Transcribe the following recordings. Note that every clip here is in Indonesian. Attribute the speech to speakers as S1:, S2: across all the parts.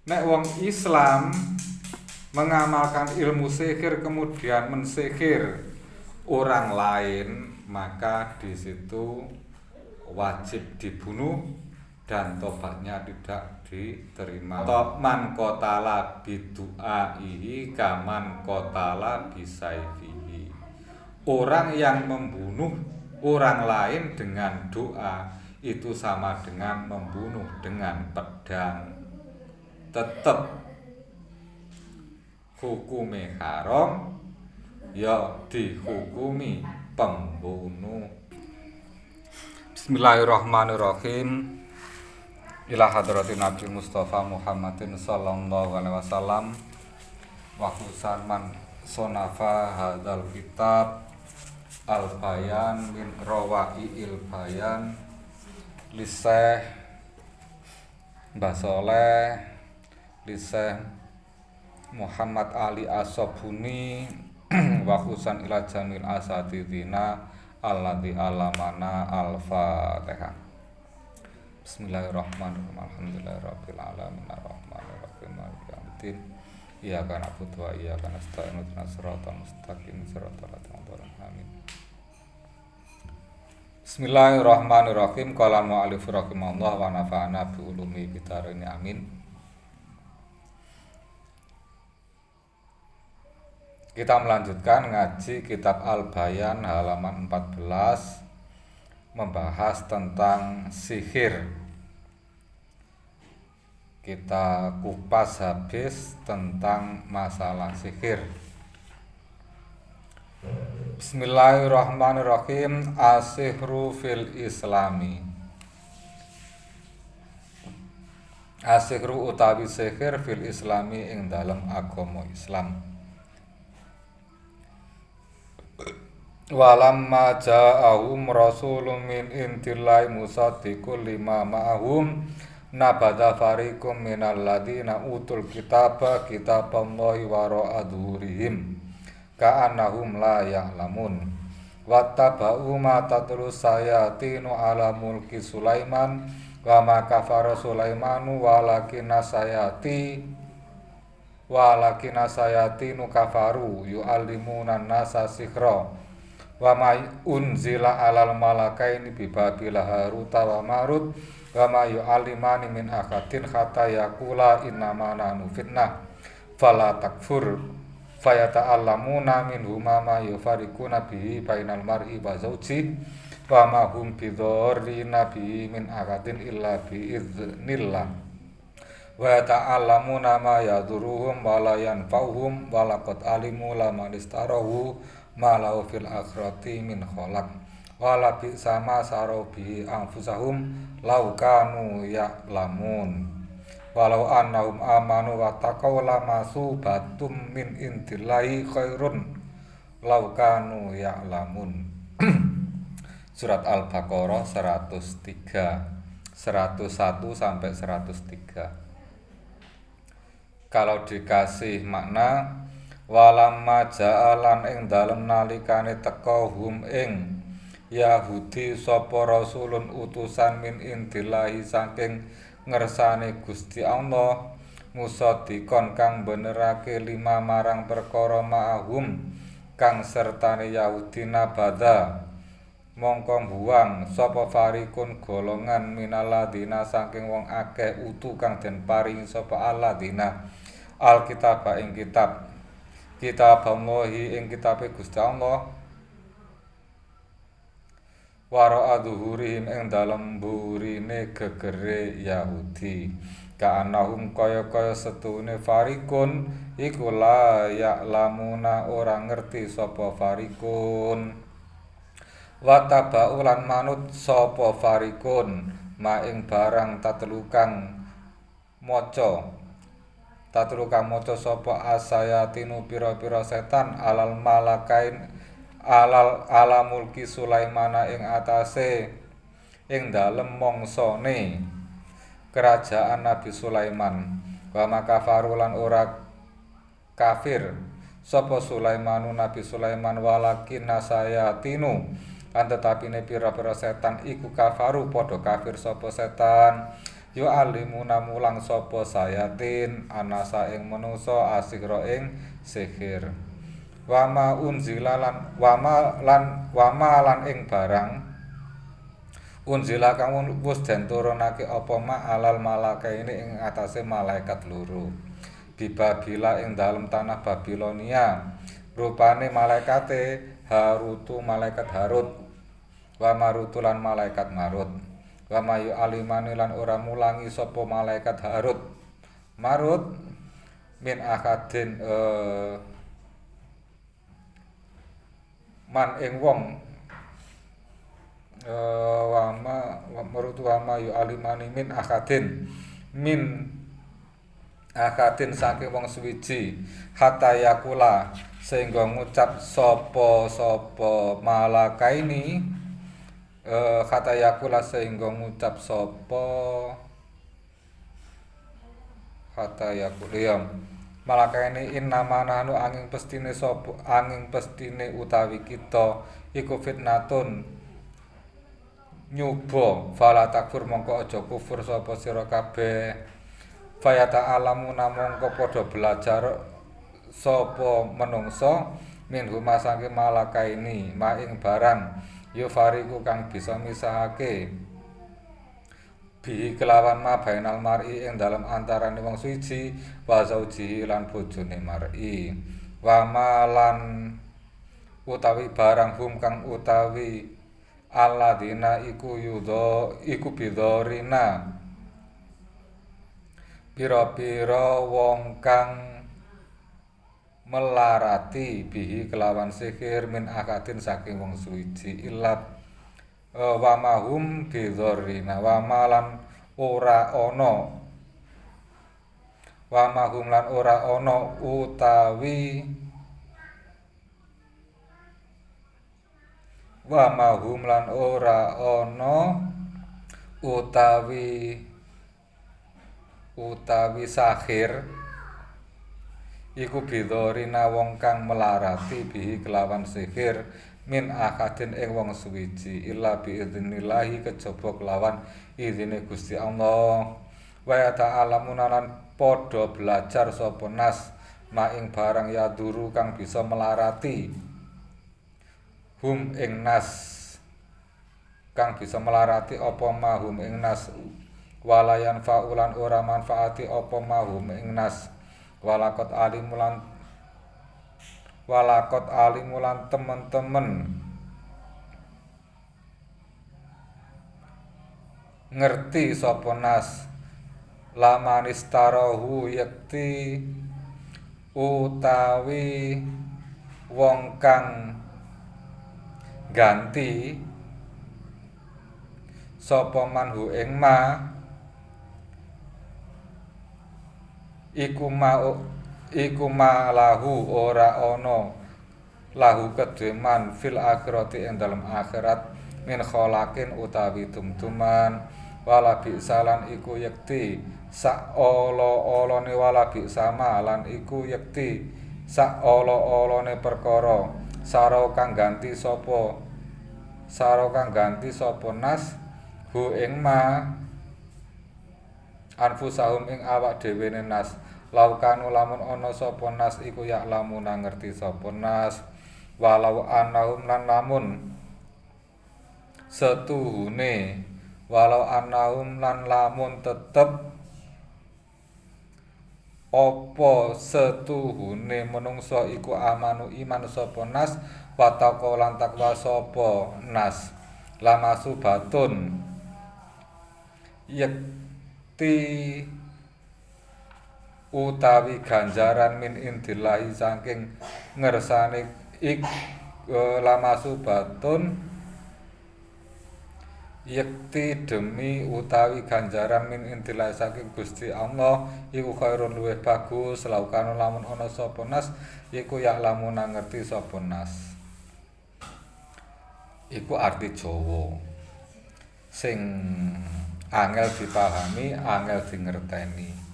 S1: Nek wong Islam mengamalkan ilmu sihir kemudian mensihir orang lain, maka di situ wajib dibunuh dan tobatnya tidak diterima. Man qotala bidu'aihi kaman qotala bisaifihi. Orang yang membunuh orang lain dengan doa itu sama dengan membunuh dengan pedang. Tetap hukume haram, ya dihukumi pembunuh. Bismillahirrahmanirrahim. Ila hadratin Nabi Mustafa Muhammadin sallallahu alaihi wasallam wa khususan man sonafa hadzal kitab al-bayan min rawaiil bayan liseh Mbah Soleh liseh Muhammad Ali Asobuni wa khususan ila jamil asatidina alladzi alamana al-Fatihah. Bismillahirrahmanirrahim. Alhamdulillahirabbil alamin arrahmanir rahim maliki yaumiddin. Iyyaka na'budu wa iyyaka nasta'in ihdinas siratal mustaqim siratal ladzina an'amta 'alaihim. Amin. Bismillahirrahmanirrahim. Qala mu'allif rahimahullah wa nafa'ana bi ulumi bidarini amin. Kita melanjutkan ngaji kitab Al-Bayan halaman 14, membahas tentang sihir. Kita kupas habis tentang masalah sihir. Bismillahirrahmanirrahim. As-sihru fil islami. As-sihru utawi sihir fil islami ing dalem agama Islam. Walamma ja'ahum rasulun min intillahi musaddiqul lima ma'ahum nabadha fariqum minal ladina utul kitaba kitaballahi wara'a dhuhurihim ka'annahum la ya'lamun wattaba'u ma tatlu sayatinu ala mulki Sulaiman wa ma kafara Sulaimanu walakina sayatinu kafaru yu'allimuna nasa sihra wa ma unzila alal malakaini bi babila haruta wa marut wa ma yu'allimani min ahadin hatta yaqula innama nahnu fitnah fala takfur fayata'allamuna minhuma ma yufariquna bihi bainal mar'i wa zawji wa ma hum bidzarrina bihi min ahadin illa bi idznillah wa yata'allamuna ma yaduruhum wa la yanfa'uhum wa laqad alimu laman istarahu malau fil akhirati min khalaq wala bi sama sarobi anfusahum law kanu ya'lamun walau annahum amanu wa taqaw lamasubatum min indillahi khairun law kanu ya'lamun. Surat Al-Baqarah 101 sampai 103. Kalau dikasih makna walamma ja'alan ing dalem nalikane teka hum ing Yahudi sapa rasulun utusan min indillahi saking ngersane Gusti Allah musaddiqon kang benerake lima marang perkara ma'ahum kang sertane Yahudi nabada mongko buang sapa farikun golongan minaladina saking wong akeh utu kang den paring sapa aladina alkitab ing kitab Allahi ing kitabe Gusti Allah wara'a dhuhurihim ing dalem burine gegere Yahudi ka'annahum kaya setune farikun iku la ya'lamuna ora ngerti sapa farikun wa taba'u lan manut sapa farikun ma ing barang tatlukang maca sapa asayatinu pira-pira setan alal malakain ala mulki Sulaimana ing atase ing dalem mongsone kerajaan Nabi Sulaiman wa makafaru lan ora kafir sapa Sulaimanu Nabi Sulaiman walakin nasayatinu kan tetapine pira-pira setan iku kafaru padha kafir sapa setan yu alimuna mulang sapa sayatin anasa ing manungsa asikra ing sihir wama unzila lan ing barang unzila kang wis den turunake apa ma alal malakaini ing atase malaikat loro bibabila ing dalem tanah Babilonia rupane malaikate Harutu malaikat Harut wa Marutu lan malaikat Marut wa mayu alimani lan ora mulangi sapa malaikat Harut Marut min akadin man ing wong Marutu wa mayu alimani min akadin saking wong suwiji hatta yakula sehingga ngucap sapa malakaini kata yakula sehingga ngucap sapa kata yakula malakaini innama nahnu angin pestine utawi kita iku fitnatun nyoba fala takfur mongko aja kufur sapa sira kabeh fayata alamu namung padha belajar sapa menungso minhuma saking malakaini maing barang ya fariku kang bisa misahake bi kelawan ma bainal mar'i ing dalam antarane wong suci wa zaujihi lan bojone mar'i wa malan utawi barang hum kang utawi alladzina iku bidorina pira-pira wong kang melarati bihi kelawan sihir min akadin saking wong suci ilat wa mahum bidzarrina wa malan ora ana wa mahum lan ora ana utawi wa mahum lan ora ana utawi sahir iku bidorina wong kang melarati bihi kelawan sihir min akadin ing wong suwiji illa biidznillahi kejaba kelawan izine Gusti Allah wa ta'alamuna lan padha belajar sapa nas maing barang yaduru kang bisa melarati hum ing nas kang bisa melarati apa mahum ing nas walayan faulan ora manfaati apa mahum ing nas walakot alimulan temen-temen ngerti sapa nas lamanistarahu yakti utawi wong kang ganti sapa manhu ing ma iku ma lahu ora ana lahu kedeman fil akhirati ing dalem akhirat min kholakin utawi tumtuman wala bisalan iku yekti sak ala-alane wala bisama lan iku yekti sak ala-alane perkara sara kang ganti sapa nas hu ing ma anfusahum ing awak dhewe nas laukanu lamun ana sapa nas iku ya lamun ngerti sapa nas walau annahum lan lamun setuhune walau annahum lan lamun tetep apa setuhune menungso iku amanu iman sapa nas wa taqwa lan takwa sapa nas lamasu batun yakti utawi ganjaran min indillahi saking ngersane lamasu batun yakti demi utawi ganjaran min indillahi saking Gusti Allah iku khairun luwih bagus laukana lamun ana sapa nas iku ya lamun ngerti sapa nas iku arti Jawa sing angel dipahami angel dingerteni.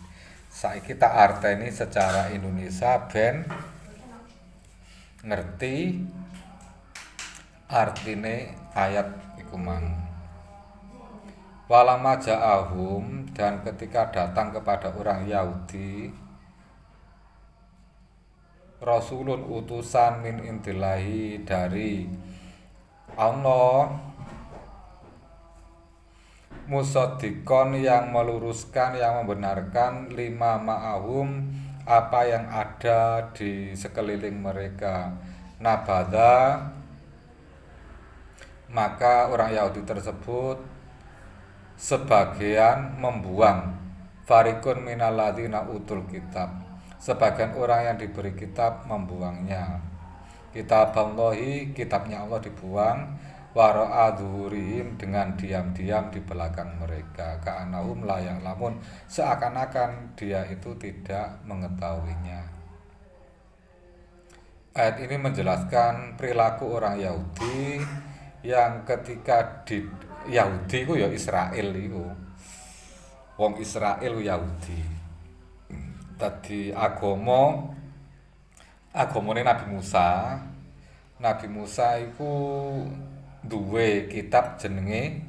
S1: Saiki tak arteni secara Indonesia ben ngerti artine ayat iku mang. Walama ja'ahum, dan ketika datang kepada orang Yahudi Rasulun, utusan min indillahi, dari Allah, musaddiqon, yang meluruskan, yang membenarkan, lima ma'ahum, apa yang ada di sekeliling mereka. Nabadha, maka orang Yahudi tersebut sebagian membuang, farikun minalladzina utul kitab, sebagian orang yang diberi kitab membuangnya. Kitab Allahi, kitabnya Allah dibuang, wara'a dhuhurihim, dengan diam-diam di belakang mereka, ka'annahum la ya'lamun, seakan-akan dia itu tidak mengetahuinya. Ayat ini menjelaskan perilaku orang Yahudi yang ketika di Yahudi ku ya Israel iku. Wong Israel Yahudi. Tadi agamane Nabi Musa. Nabi Musa iku duwe kitab jenenge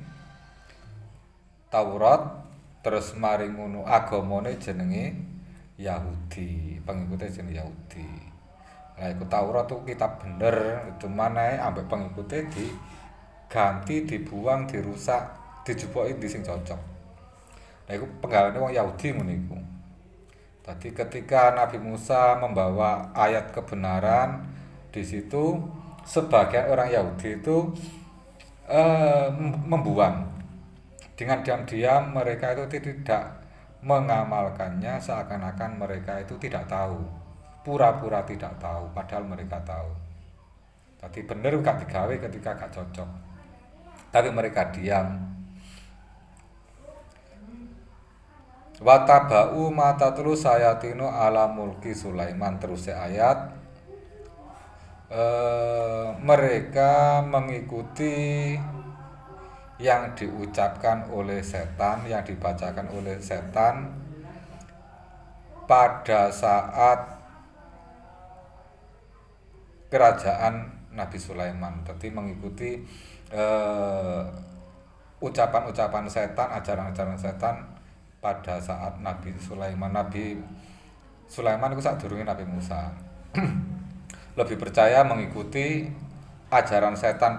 S1: Taurat, terus mari ngono agamane jenenge Yahudi, pengikutnya jenenge Yahudi. Nah, iku Taurat tuh kitab bener, itu mana ambek pengikutnya diganti, dibuang, dirusak, dijupoki di sing cocok. Nah, iku penggaweane wong Yahudi ngono iku. Tadi ketika Nabi Musa membawa ayat kebenaran, di situ sebagian orang Yahudi itu membuang. Dengan diam-diam mereka itu tidak mengamalkannya, seakan-akan mereka itu tidak tahu. Pura-pura tidak tahu, padahal mereka tahu. Tadi bener gak digawe ketika gak cocok, tapi mereka diam. Watabau matatulu sayatinu ala mulki Sulaiman, terus ayat mereka mengikuti yang diucapkan oleh setan, yang dibacakan oleh setan pada saat kerajaan Nabi Sulaiman. Jadi mengikuti ucapan-ucapan setan, ajaran-ajaran setan pada saat Nabi Sulaiman. Nabi Sulaiman itu sadurunge Nabi Musa. Lebih percaya mengikuti ajaran setan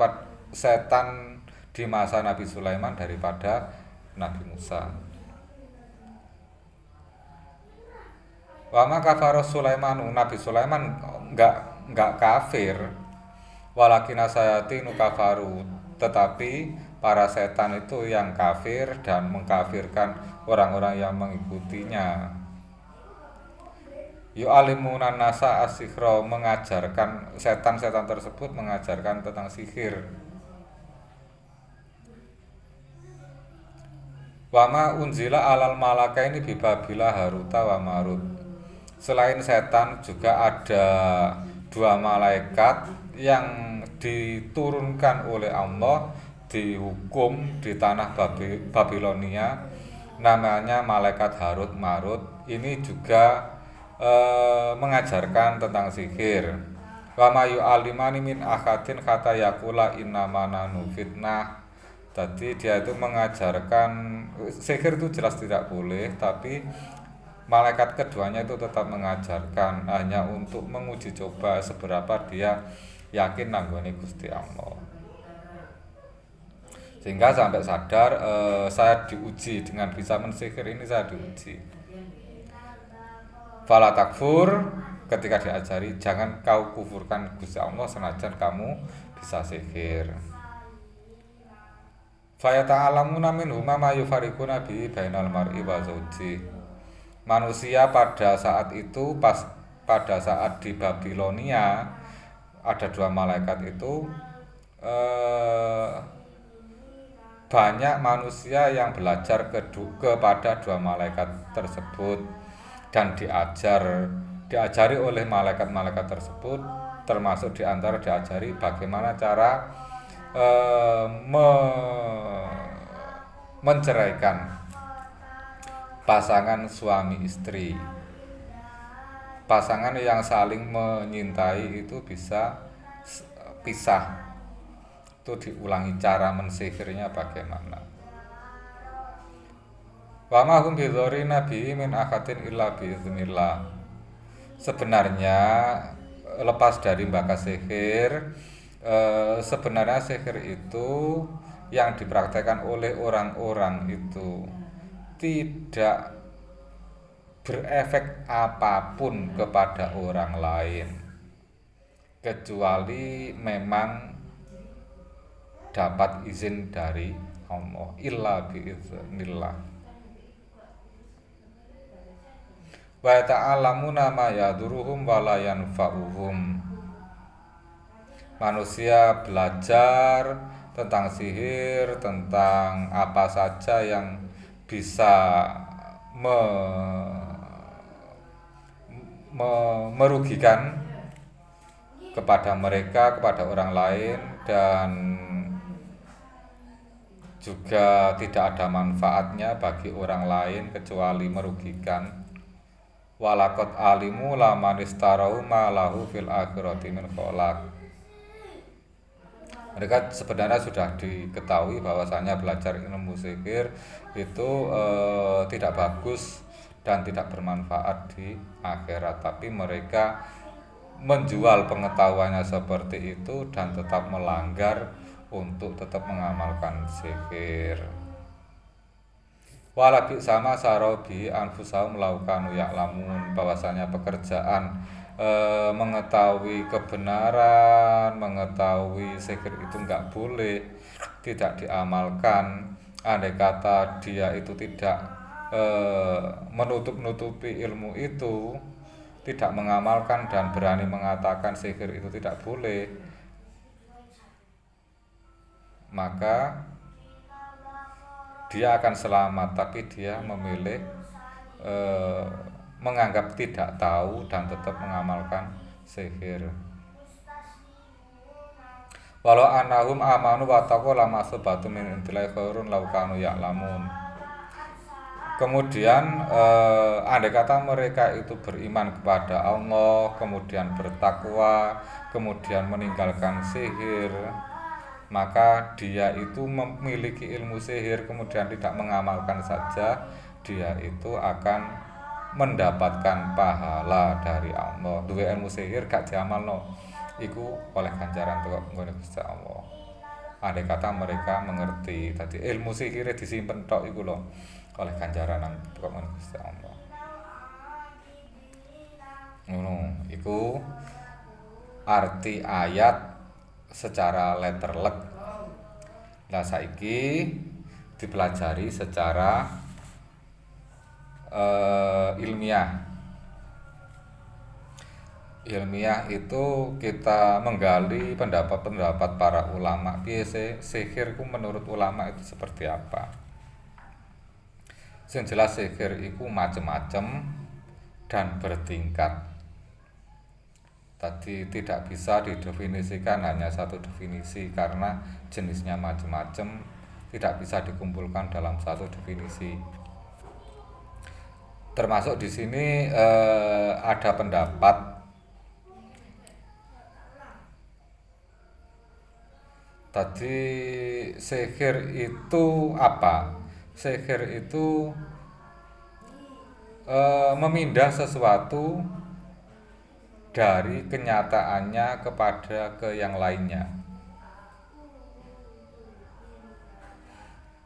S1: di masa Nabi Sulaiman daripada Nabi Musa. Wa ma kafara Sulaiman, Nabi Sulaiman enggak kafir. Walakina sayatinu kafaru, tetapi para setan itu yang kafir dan mengkafirkan orang-orang yang mengikutinya. Yu'alimunan nasa as-sihra, mengajarkan, setan-setan tersebut mengajarkan tentang sihir. Wama unzila alal malakaini bi Babila Haruta wa Marut. Selain setan juga ada dua malaikat yang diturunkan oleh Allah, dihukum di tanah Babilonia, namanya malaikat Harut Marut. Ini juga mengajarkan tentang sihir. Wa ma yu'alimani min akhatin kata yakula innama nahnu fitnah. Jadi dia itu mengajarkan sihir itu jelas tidak boleh, tapi malaikat keduanya itu tetap mengajarkan, hanya untuk menguji coba seberapa dia yakin nanggone Gusti Allah. Sehingga sampai sadar, saya diuji dengan bisa mensihir ini, saya diuji. Fala takfur, ketika diajari jangan kau kufurkan Gusti Allah senajan kamu bisa sihir. Fa ta'lamuna minhuma ma yufariquna bi bainal mar'i wa zawji. Manusia pada saat itu, pada saat di Babilonia ada dua malaikat itu, banyak manusia yang belajar kepada dua malaikat tersebut dan diajari oleh malaikat-malaikat tersebut, termasuk diantara diajari bagaimana cara menceraikan pasangan suami istri. Pasangan yang saling menyintai itu bisa pisah. Itu diulangi cara mensihirnya bagaimana. Wa ma hum bidzarrina bihi min ahadin illa biiznillah. Sebenarnya lepas dari bakas sihir, sebenarnya sihir itu yang dipraktekkan oleh orang-orang itu tidak berefek apapun kepada orang lain kecuali memang dapat izin dari Allah illa biiznillah. Wa ta'alamuna ma yaduruhum wa la yanfa'uhum. Manusia belajar tentang sihir, tentang apa saja yang bisa merugikan kepada mereka, kepada orang lain, dan juga tidak ada manfaatnya bagi orang lain kecuali merugikan. Walaqad alimu laman istarau ma lahu fil akhirati min khalaq. Mereka sebenarnya sudah diketahui bahwasanya belajar ilmu sihir itu tidak bagus dan tidak bermanfaat di akhirat, tapi mereka menjual pengetahuannya seperti itu dan tetap melanggar untuk tetap mengamalkan sihir. Walabi sama sarobi anfusahum laukanu ya'lamun, bahwasanya pekerjaan mengetahui kebenaran, mengetahui sihir itu enggak boleh, tidak diamalkan. Andai kata dia itu tidak menutup-nutupi ilmu itu, tidak mengamalkan dan berani mengatakan sihir itu tidak boleh, maka dia akan selamat, tapi dia memilih menganggap tidak tahu dan tetap mengamalkan sihir. Walau anahum amanu wa taqwa lamasabatu min intilai khairun law kanu ya'lamun. Kemudian andai kata mereka itu beriman kepada Allah, kemudian bertakwa, kemudian meninggalkan sihir, maka dia itu memiliki ilmu sihir kemudian tidak mengamalkan saja, dia itu akan mendapatkan pahala dari Allah. Duwe ilmu sihir gak diamalno iku oleh ganjaran teko nggone Gusti Allah. Andai kata mereka mengerti tadi ilmu sihir disimpen tok iku lho, oleh ganjaran nang teko nggone Gusti Allah. Ngono iku arti ayat secara letterlek. Nah saiki dipelajari secara ilmiah. Ilmiah itu kita menggali pendapat-pendapat para ulama. Piye sihir ku menurut ulama itu seperti apa? Sing jelas sihir iku macem-macem dan bertingkat. Tadi tidak bisa didefinisikan hanya satu definisi karena jenisnya macam-macam, tidak bisa dikumpulkan dalam satu definisi. Termasuk di sini ada pendapat tadi sihir itu apa? Sihir itu memindah sesuatu dari kenyataannya kepada ke yang lainnya.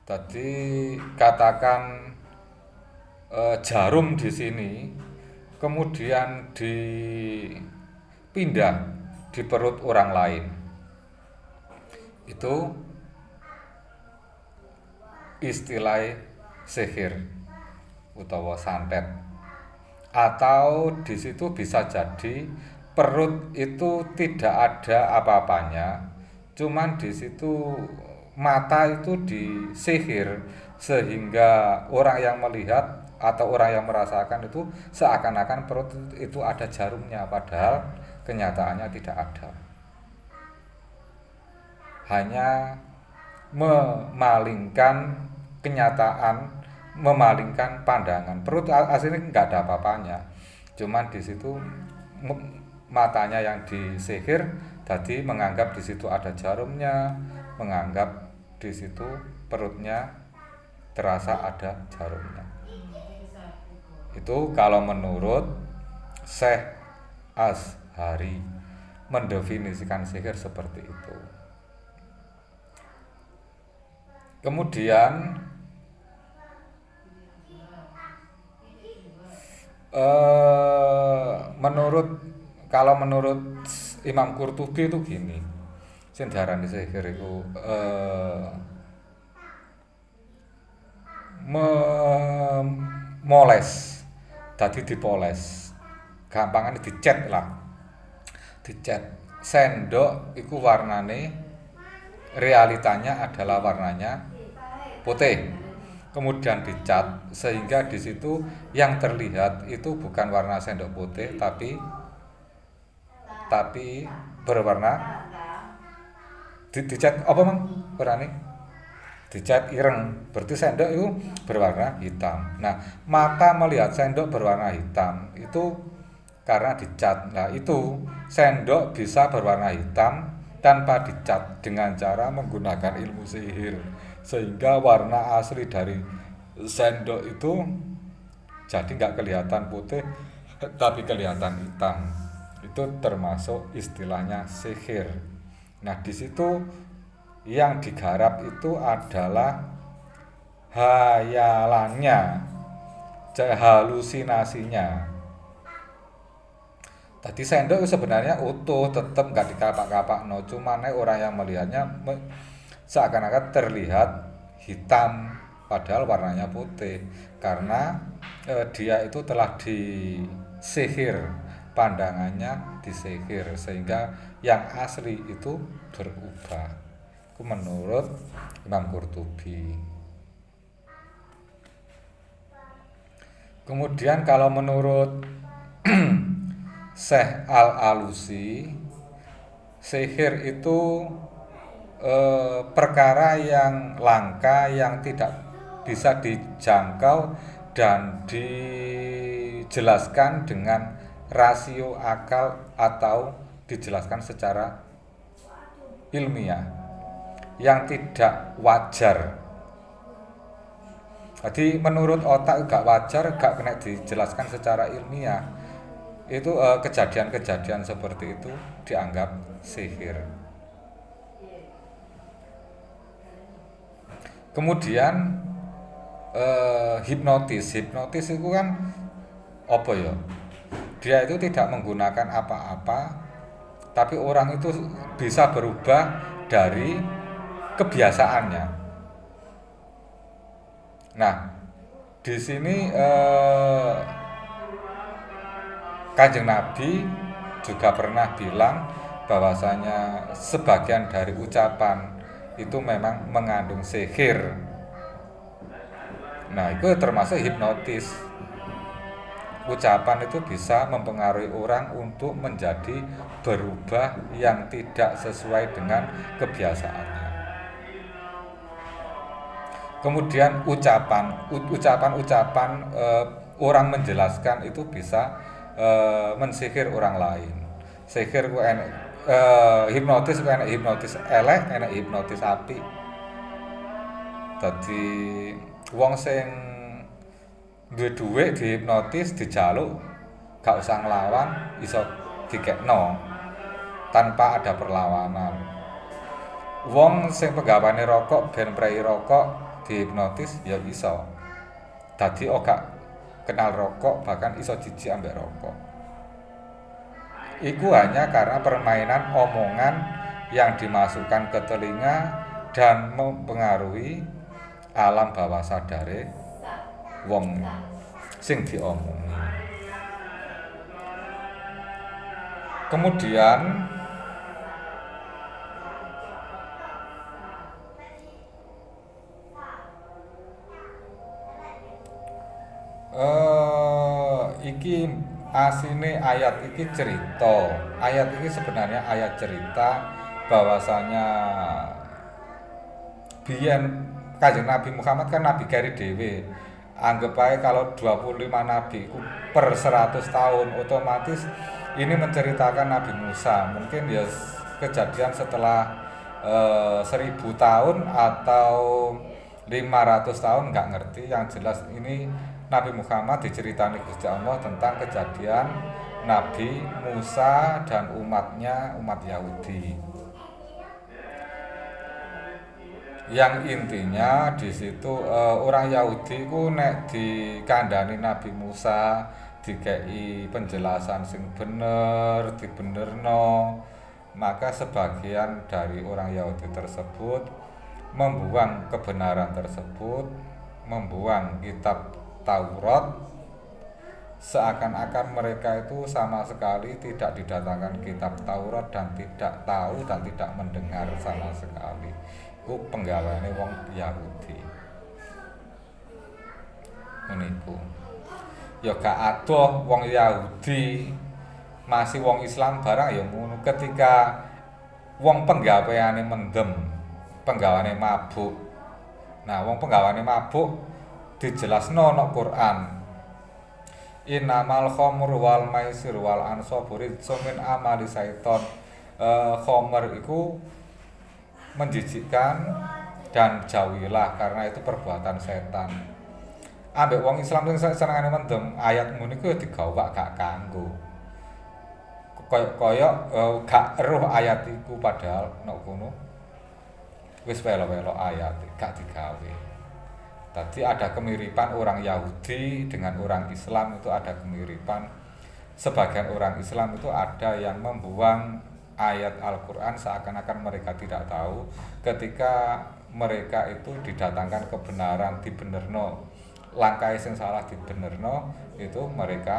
S1: Tadi katakan jarum di sini, kemudian dipindah di perut orang lain. Itu istilah sihir utawa santet. Atau di situ bisa jadi perut itu tidak ada apa-apanya, cuman di situ mata itu disihir sehingga orang yang melihat atau orang yang merasakan itu seakan-akan perut itu ada jarumnya, padahal kenyataannya tidak ada. Hanya memalingkan kenyataan, memalingkan pandangan. Perut aslinya nggak ada apa-apanya, cuman di situ matanya yang disihir tadi menganggap di situ ada jarumnya, menganggap di situ perutnya terasa ada jarumnya. Itu kalau menurut Syekh Azhari mendefinisikan sihir seperti itu. Kemudian kalau menurut Imam Qurtubi itu gini, sing diarani sihir itu memoles, tadi dipoles, gampangane dicet lah, dicet. Sendok itu warnane realitanya adalah warnanya putih, kemudian dicat sehingga di situ yang terlihat itu bukan warna sendok putih tapi berwarna dicat apa mang warnane dicat ireng, berarti sendok itu berwarna hitam. Nah, mata melihat sendok berwarna hitam itu karena dicat. Nah, itu sendok bisa berwarna hitam tanpa dicat dengan cara menggunakan ilmu sihir, sehingga warna asli dari sendok itu jadi nggak kelihatan putih tapi kelihatan hitam. Itu termasuk istilahnya sihir. Nah, di situ yang digarap itu adalah hayalannya, halusinasinya. Tadi sendok itu sebenarnya utuh, tetap nggak dikapak-kapak, no. Cuman orang yang melihatnya seakan-akan terlihat hitam, padahal warnanya putih, karena dia itu telah disihir, pandangannya disihir, sehingga yang asli itu berubah. Itu menurut Imam Qurtubi. Kemudian kalau menurut Syekh Al-Alusi, sihir itu perkara yang langka, yang tidak bisa dijangkau dan dijelaskan dengan rasio akal atau dijelaskan secara ilmiah, yang tidak wajar. Jadi menurut otak gak wajar, gak kena dijelaskan secara ilmiah. Itu kejadian-kejadian seperti itu dianggap sihir. Kemudian hipnotis itu kan apa ya? Dia itu tidak menggunakan apa-apa, tapi orang itu bisa berubah dari kebiasaannya. Nah, di sini Kanjeng Nabi juga pernah bilang bahwasanya sebagian dari ucapan itu memang mengandung sihir. Nah, itu termasuk hipnotis. Ucapan itu bisa mempengaruhi orang untuk menjadi berubah yang tidak sesuai dengan kebiasaannya. Kemudian ucapan orang menjelaskan itu bisa mensihir orang lain. Sihir ku enek, hipnotis ku enek hipnotis elek, enek hipnotis apik. Dadi wong sing duwe dhuwit dihipnotis, dijaluk gak usah nglawan, iso dikekno tanpa ada perlawanan. Wong sing pegawene rokok ben prei rokok dihipnotis ya iso. Dadi gak kenal rokok, bahkan iso jijik ambek rokok. Iku hanya karena permainan omongan yang dimasukkan ke telinga dan mempengaruhi alam bawah sadare wong sing diomongi. Kemudian iki asine ayat iki cerita. Ayat ini sebenarnya ayat cerita bahwasanya biyen Kanjeng Nabi Muhammad kan nabi keri dhewe. Anggap aja kalau 25 nabi per 100 tahun, otomatis ini menceritakan Nabi Musa. Mungkin ya kejadian setelah 1000 tahun atau 500 tahun, nggak ngerti. Yang jelas ini Nabi Muhammad diceritani Gusti Allah tentang kejadian Nabi Musa dan umatnya, umat Yahudi. Yang intinya di situ orang Yahudi ku nek dikandani Nabi Musa dikei penjelasan sing bener, dibenerno, maka sebagian dari orang Yahudi tersebut membuang kebenaran tersebut, membuang kitab Taurat, seakan-akan mereka itu sama sekali tidak didatangkan kitab Taurat dan tidak tahu dan tidak mendengar sama sekali. Itu penggaweane wong Yahudi. Meniku. Ya gak adoh wong Yahudi masih wong Islam barang ya ngono, ketika wong penggaweane mendem, penggaweane mabuk. Nah, wong penggaweane mabuk dijelasno nang Quran. Innamal khamru wal maisir wal ansabu rijsun min amali syaiton. Khamr iku menjijikkan dan jauhilah karena itu perbuatan setan. Ambek wong Islam sing senengane mendem ayat ngono iku ya digawak gak kanggo. Kaya gak eruh ayat iku padahal nek kono wis welo-welo ayat gak digawe. Tadi ada kemiripan orang Yahudi dengan orang Islam, itu ada kemiripan. Sebagian orang Islam itu ada yang membuang ayat Al-Quran seakan-akan mereka tidak tahu. Ketika mereka itu didatangkan kebenaran, dibenerno, langkah yang salah dibenerno, itu mereka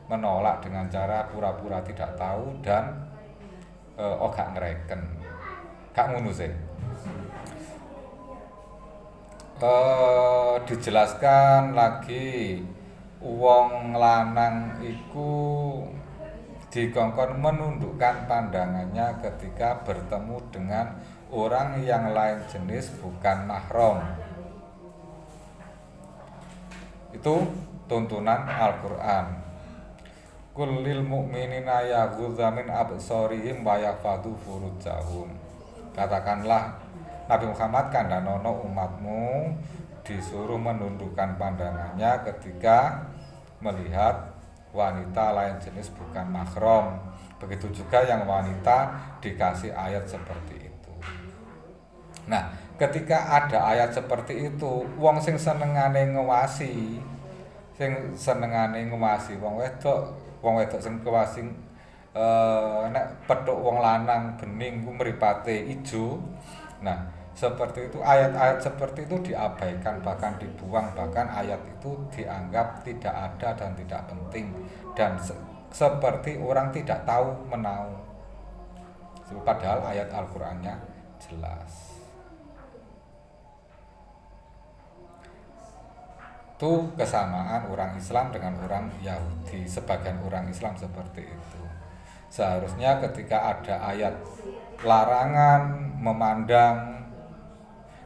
S1: menolak dengan cara pura-pura tidak tahu dan gak ngereken, gak ngono sih. Dijelaskan lagi wong lanang iku dikongkon menundukkan pandangannya ketika bertemu dengan orang yang lain jenis bukan mahram. Itu tuntunan Al-Qur'an. Qul lil mu'minina yaghudzu min absarihim wa yahfadzu furujahum. Katakanlah Nabi Muhammad kandhanono umatmu disuruh menundukkan pandangannya ketika melihat wanita lain jenis bukan mahram. Begitu juga yang wanita dikasih ayat seperti itu. Nah, ketika ada ayat seperti itu, wong sing senengane ngewasi, wong wedok sing kewasi nek petuk wong lanang bening ku mripate ijo. Nah, seperti itu, ayat-ayat seperti itu diabaikan, bahkan dibuang, bahkan ayat itu dianggap tidak ada dan tidak penting, dan seperti orang tidak tahu menau, padahal ayat Al-Qur'annya jelas. Itu kesamaan orang Islam dengan orang Yahudi. Sebagian orang Islam seperti itu. Seharusnya ketika ada ayat larangan memandang,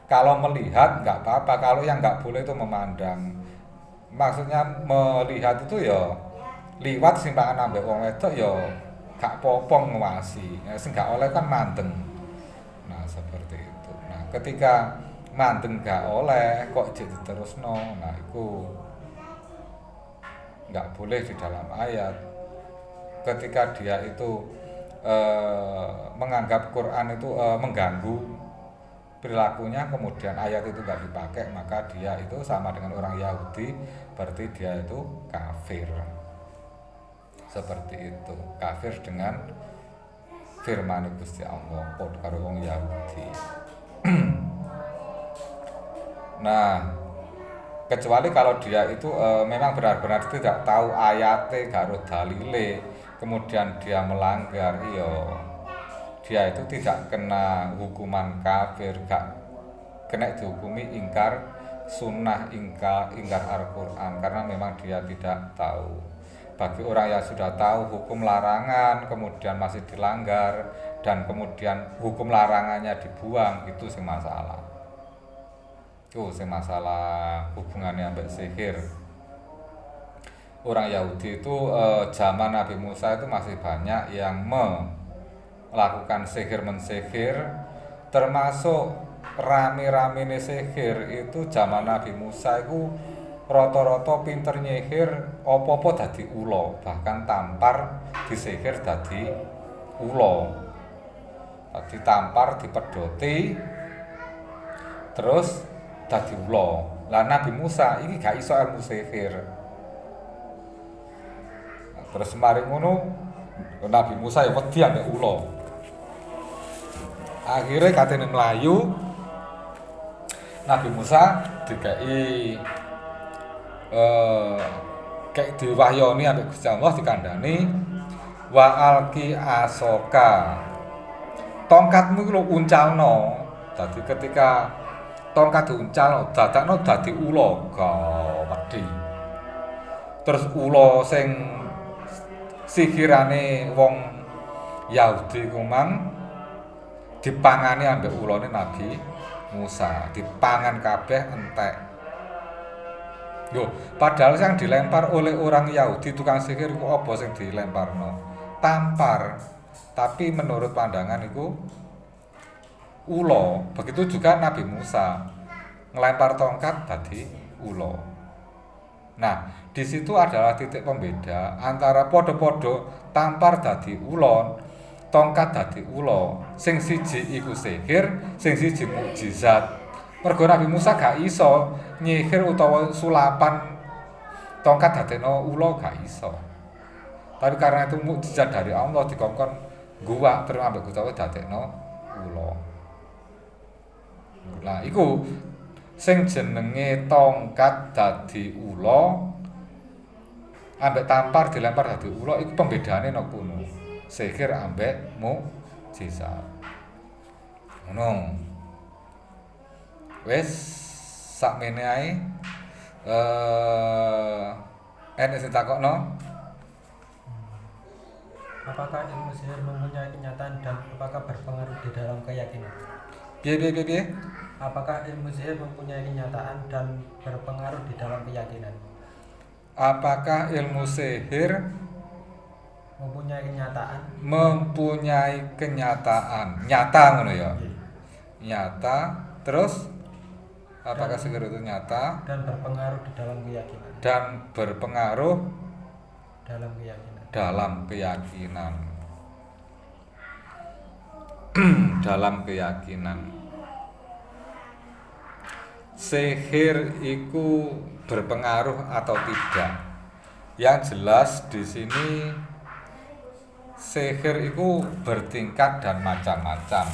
S1: kalau melihat nggak apa-apa, kalau yang nggak boleh itu memandang. Maksudnya melihat itu ya liwat simpangan ambek wong wedok ya gak popong ngwasi. Sing gak oleh kan mandeng. Nah, seperti itu. Nah, ketika mandeng gak oleh kok jadi diterusno, nah itu nggak boleh di dalam ayat. Ketika dia itu menganggap Quran itu mengganggu perilakunya, kemudian ayat itu nggak dipakai, maka dia itu sama dengan orang Yahudi, berarti dia itu kafir. Seperti itu, kafir dengan firman Gusti Allah karo wong Yahudi. Nah, kecuali kalau dia itu memang benar-benar tidak tahu ayatnya, gak dalile, kemudian dia melanggar, dia itu tidak kena hukuman kafir, gak kena dihukumi ingkar sunnah, ingkar Al-Quran, karena memang dia tidak tahu. Bagi orang yang sudah tahu hukum larangan kemudian masih dilanggar dan kemudian hukum larangannya dibuang, itu sih masalah. Itu sih masalah hubungannya sampai sihir. Orang Yahudi itu zaman Nabi Musa itu masih banyak yang melakukan sihir mensihir, termasuk rame-ramene sihir itu zaman Nabi Musa itu rata-rata pinter nyihir apa-apa dadi ula, bahkan tampar disihir dadi ula. Dadi tampar dipedhoti terus dadi ula. Lah Nabi Musa iki gak iso ilmu sihir. Terus mari ngono Nabi Musa ya wedi ambek ula. Akhire katene mlayu Nabi Musa dikai kayak diwahyoni ambek Gusti Allah dikandani wa alqi asoka. Tongkatmu iku lho uncalno. Dadi ketika tongkat diuncalno dadakno dadi ula gawedhi. Terus ula sing sihirane wong Yahudi kumang dipangani ambek ulane Nabi Musa, dipangan kabeh entek. Yo, padahal yang dilempar oleh orang Yahudi tukang sihir itu apa sing dilemparno? Tampar. Tapi menurut pandangan itu ulo. Begitu juga Nabi Musa ngelempar tongkat tadi ulo. Nah, di situ adalah titik pembeda antara podo-podo tampar dadi ulo, tongkat dadi ulo. Sing siji iku sihir, sing siji mukjizat. Mergo Nabi Musa gak iso nyihir utawa sulapan tongkat dadekno ula gak iso. Tapi karena itu mukjizat dari Allah dikongkon guwak terus ambek Gusti Allah dadekno ula. Lah iku sing jenenge tongkat dadi ula ambek tampar dilempar dadi ula iku pembedane nang kono. Sihir ambek mukjizat. Ngono. Wes sakmene ae enek sing takokno.
S2: Apakah ilmu sihir mempunyai kenyataan dan apakah berpengaruh di dalam keyakinan?
S1: Piye?
S2: Apakah ilmu sihir mempunyai kenyataan dan berpengaruh di dalam keyakinan?
S1: Apakah ilmu sihir
S2: Mempunyai kenyataan?
S1: mempunyai kenyataan? Nyata ngono ya. Nyata terus apakah sihir itu nyata
S2: Dan berpengaruh di dalam keyakinan?
S1: dan berpengaruh
S2: Dalam keyakinan.
S1: dalam keyakinan. Dalam keyakinan. Sihir itu berpengaruh atau tidak? Yang jelas di sini sihir itu bertingkat dan macam-macam.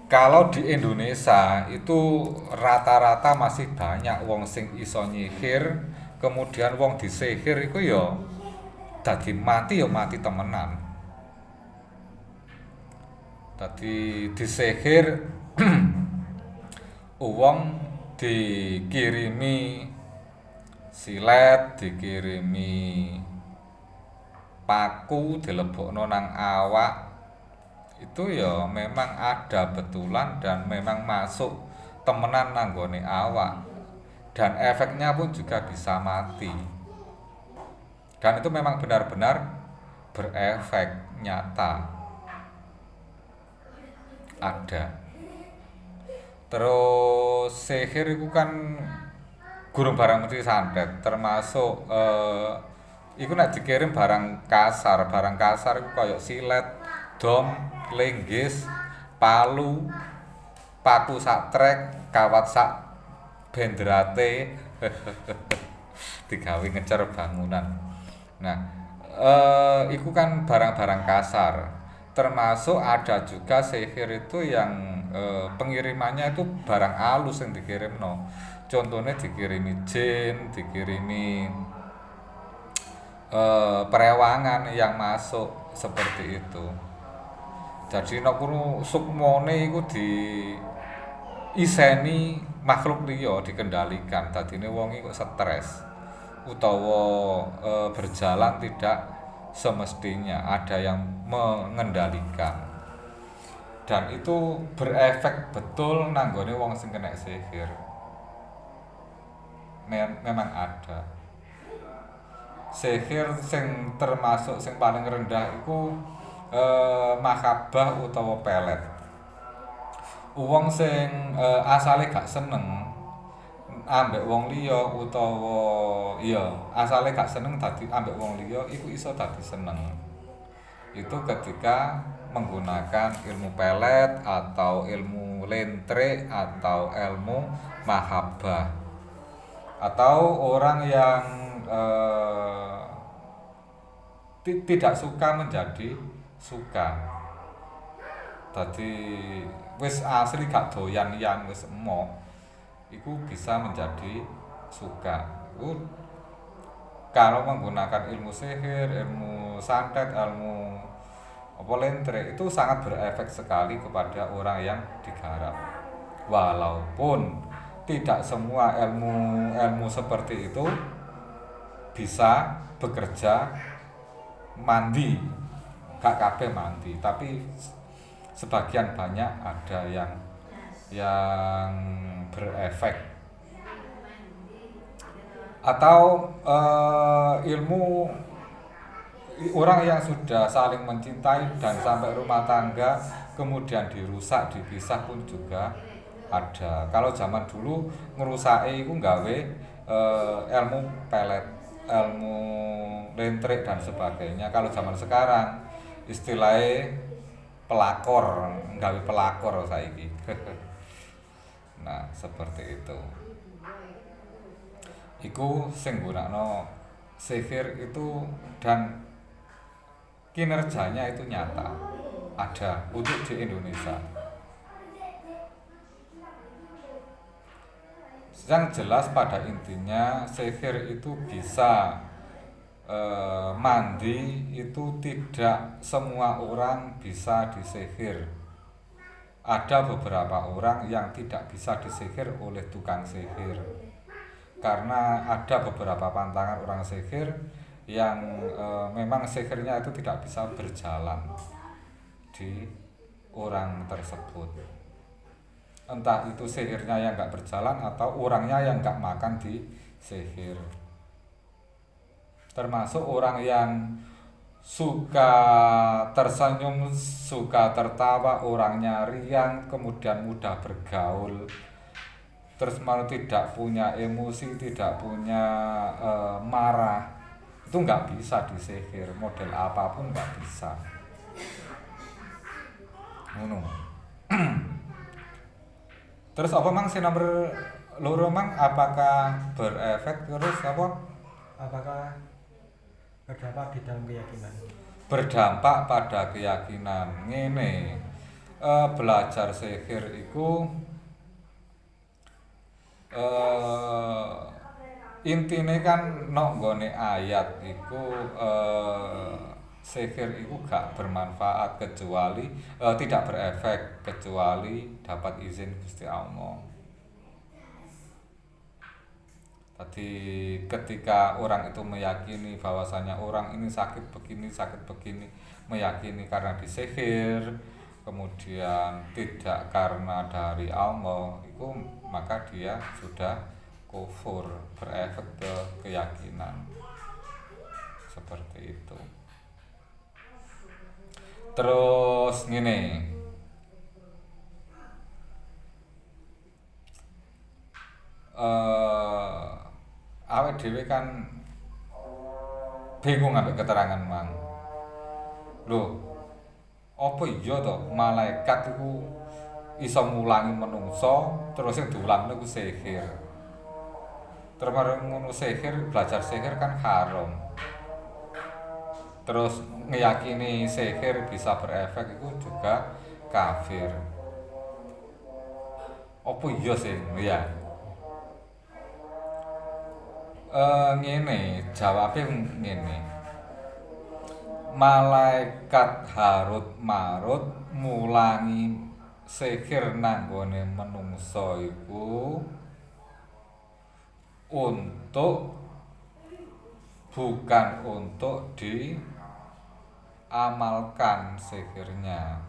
S1: Kalau di Indonesia itu rata-rata masih banyak wong sing iso nyihir, kemudian wong disihir iku ya dadi mati ya mati temenan. Dadi disihir wong dikirimi silet, dikirimi paku dilebokno nang awak. Itu ya memang ada betulan dan memang masuk temenan nanggone awak. Dan efeknya pun juga bisa mati. Dan itu memang benar-benar berefek nyata. Ada. Terus sihir itu kan gurung barang mesti santet, termasuk iku nek dikirim barang kasar iku kaya silet, dom, linggis, palu, paku sak trek, kawat sak benderate digawe ngecer bangunan. Nah, iku kan barang-barang kasar. Termasuk ada juga sihir itu yang pengirimannya itu barang halus yang dikirimno. Contohnya dikirimi jin, dikirimi perewangan yang masuk seperti itu. Jadi nek kuwi sukmone iku iseni makhluk liya dikendalikan. Dadine wong iku stres utawa berjalan tidak semestinya, ada yang mengendalikan. Dan itu berefek betul nanggone wong sing kena sihir. Memang ada. Sihir sing termasuk sing paling rendah iku makabah utawa pelet. Wong sing asale gak seneng ambek wong liya utawa iya asale gak seneng dadi ambek wong liya iku iso dadi seneng. Itu ketika menggunakan ilmu pelet atau ilmu lentre atau ilmu mahabbah atau orang yang tidak suka menjadi suka. Dadi wis asli gak doyan-yan wis emoh iku bisa menjadi suka. Kalau menggunakan ilmu sihir, ilmu santet, ilmu apa lentre itu sangat berefek sekali kepada orang yang digarap. Walaupun tidak semua ilmu seperti itu bisa bekerja mandi, gak kabeh mandi, tapi sebagian banyak ada yang berefek. Atau ilmu orang yang sudah saling mencintai dan sampai rumah tangga kemudian dirusak, dipisah pun juga ada. Kalau zaman dulu ngerusake iku nggawe ilmu pelet, ilmu lentrik dan sebagainya. Kalau zaman sekarang istilahnya pelakor, nggawe pelakor saiki. Nah, seperti itu. Iku sing gunakno sihir itu dan kinerjanya itu nyata ada untuk di Indonesia. Yang jelas pada intinya sihir itu bisa mandi, itu tidak semua orang bisa disihir. Ada beberapa orang yang tidak bisa disihir oleh tukang sihir karena ada beberapa pantangan orang sihir yang memang sihirnya itu tidak bisa berjalan di orang tersebut. Entah itu sihirnya yang gak berjalan atau orangnya yang gak makan di sihir. Termasuk orang yang suka tersenyum, suka tertawa, orangnya riang, kemudian mudah bergaul, terus malah tidak punya emosi, tidak punya marah, itu nggak bisa disihir, model apapun nggak bisa. Terus apa mang si nomor loro mang, apakah berefek terus apa?
S2: Apakah berdampak di dalam keyakinan?
S1: Berdampak pada keyakinan. Ngene, belajar sihir itu intine kan nok nggone ayat iku sihir iku gak bermanfaat kecuali tidak berefek kecuali dapat izin Gusti Allah. Tadi ketika orang itu meyakini bahwasanya orang ini sakit begini, meyakini karena disihir, kemudian tidak karena dari Allah, itu maka dia sudah kufur, berefek ke keyakinan. Seperti itu. Terus ngene. Awake dhewe kan bingung ambek keterangan mang. Lho, apa iya to malaikat iku iso mulangi menungso terus sing diulangno iku sihir. Terus ngono sihir, belajar sihir kan haram. Terus ngeyakini sihir bisa berefek itu juga kafir. Apa iya sih ya? Ngene, jawabe ngene. Malaikat Harut Marut mulangi sihir nanggone menungso iku bukan untuk diamalkan sihirnya,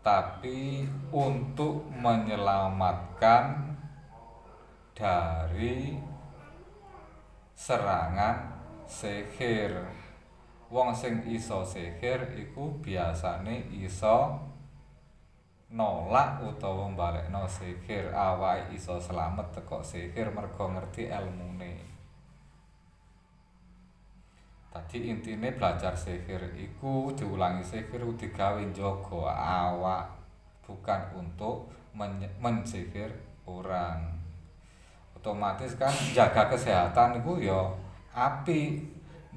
S1: tapi untuk menyelamatkan dari serangan sihir. Wong sing iso sihir iku biasane iso nolak utawa mbalekno sihir, awake iso slamet teko sihir merga ngerti elmune. Tadi intine belajar sihir iku diulangi sihir digawe njaga awak, bukan untuk mensihir orang. Otomatis kan jaga kesehatan itu ya apik,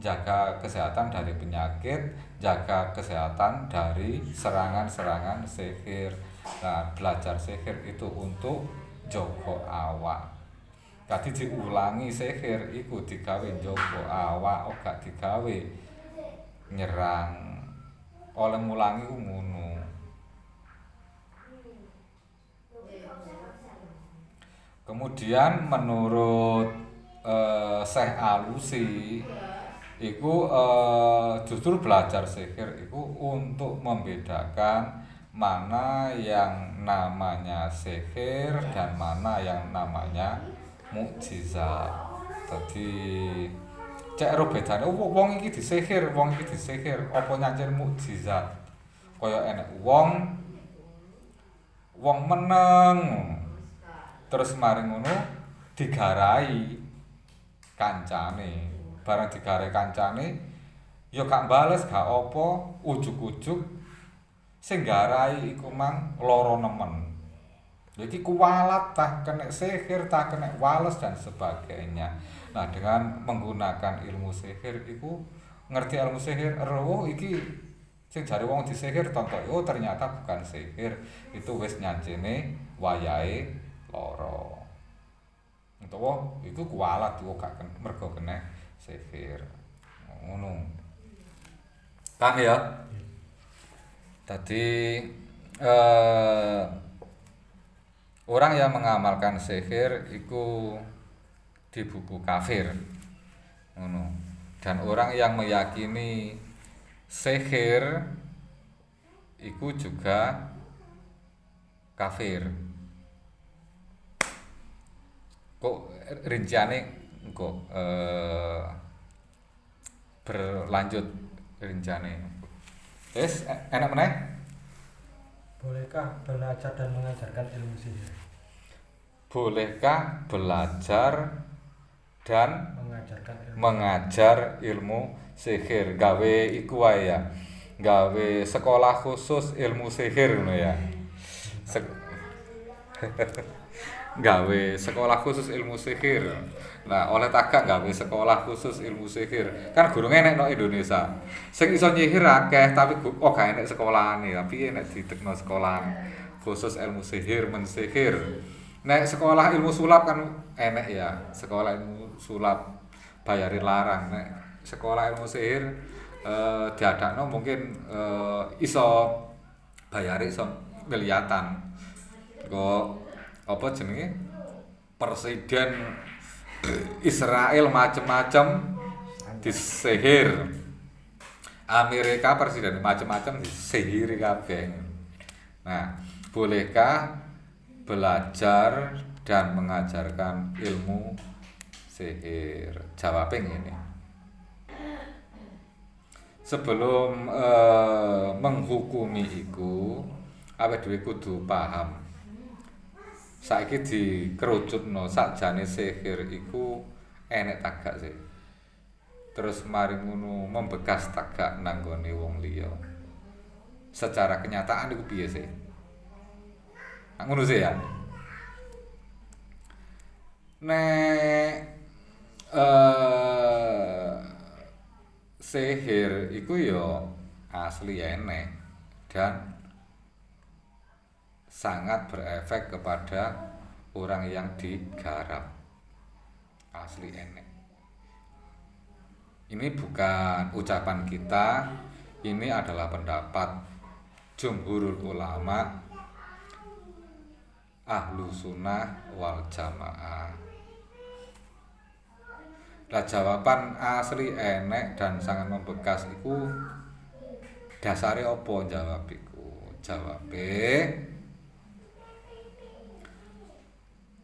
S1: jaga kesehatan dari penyakit, jaga kesehatan dari serangan-serangan sihir. Nah, belajar sihir itu untuk jaga awak. Tadi diulangi sihir iku digawe njaga awak, ora digawe nyerang. Oleh ngulangi ku ngono. Kemudian menurut Syekh Alusi iku justru belajar sihir iku untuk membedakan mana yang namanya sihir dan mana yang namanya mukjizat. Dadi cek ro bedane wong iki disihir, apa nyancen mukjizat. Kaya enek wong meneng terus maring ngono digarai kancane. Barang digarai kancane ya gak bales gak apa, ujug-ujug sing garai iku mang lara nemen. Jadi kualat tah kena sihir, tah kena wales dan sebagainya. Nah, dengan menggunakan ilmu sihir iku ngerti ilmu sihir, oh iki sing jare wong disihir tonton, oh ternyata bukan sihir, itu wis nyancene wayahe lara. Utawa iku kualat kok gak mergo kena sihir. Ngono. Kan ya. Tadi orang yang mengamalkan sihir itu di buku kafir. Ngono. Dan orang yang meyakini sihir itu juga kafir. Kok rinciane kok berlanjut rinciane. Wis enak meneh?
S2: Bolehkah belajar dan mengajarkan ilmu sihir?
S1: Bolehkah belajar dan mengajar ilmu sihir? Gawe iku wae ya. Gawe sekolah khusus ilmu sihir ngono ya. Gawe sekolah khusus ilmu sihir. Nah, oleh tagak gawe sekolah khusus ilmu sihir. Kan gurung enek nang Indonesia. Sing iso nyihir akeh tapi kok gak enek sekolahane. Tapi enek ditekno sekolah khusus ilmu sihir, mensihir. Nek sekolah ilmu sulap kan enek ya. Sekolah ilmu sulap bayarin larang. Nek sekolah ilmu sihir diadakno mungkin iso bayari iso miliatan. Kok apa jenenge? Presiden Israel macem-macem disihir. Amerika presiden macem-macem disihir kabeh. Nah, bolehkah belajar dan mengajarkan ilmu sihir? Jawabnya ini. Sebelum menghukumi iku, awake dhewe kudu paham. Saiki dikerucutno sakjane sihir iku enek tagak sih. Terus mari ngono membekas tagak nang gone wong liya. Secara kenyataan iku piye sih? Ngono sih ya. Nek sihir iku ya asli enek dan sangat berefek kepada orang yang digarap. Asli enek. Ini bukan ucapan kita, ini adalah pendapat jumhurul ulama ahlu sunnah wal jamaah. Lah jawaban asli enek dan sangat membekas iku dasare apa jawab iku? Jawabe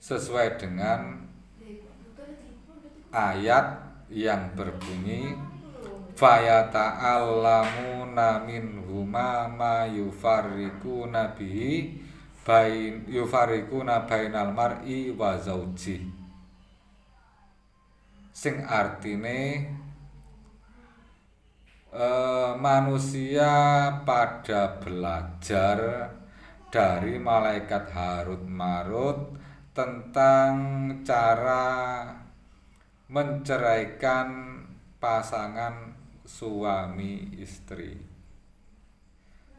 S1: sesuai dengan ayat yang berbunyi fayata'allamuna yata'allamna minhuma ma yufarriquna bainal mar'i wa zauji. Sing artine manusia pada belajar dari malaikat Harut Marut tentang cara menceraikan pasangan suami istri.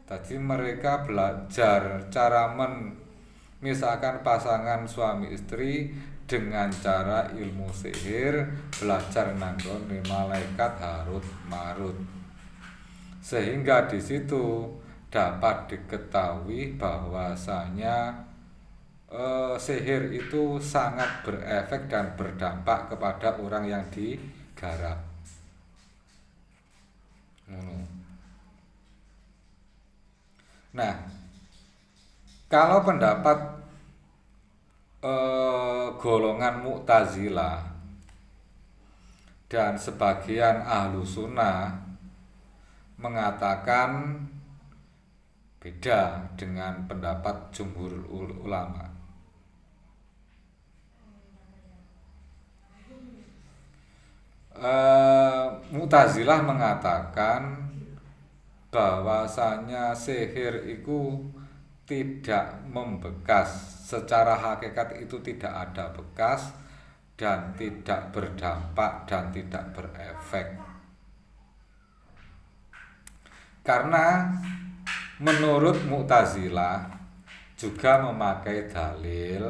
S1: Tadi mereka belajar cara memisahkan pasangan suami istri dengan cara ilmu sihir, belajar nanggone malaikat Harut Marut. Sehingga di situ dapat diketahui bahwasanya sihir itu sangat berefek dan berdampak kepada orang yang digarap. Nah, kalau pendapat golongan Mu'tazilah dan sebagian ahlu sunnah mengatakan beda dengan pendapat jumhur ulama. Mu'tazilah mengatakan bahwasanya sihir itu tidak membekas, secara hakikat itu tidak ada bekas dan tidak berdampak dan tidak berefek. Karena menurut Mu'tazilah juga memakai dalil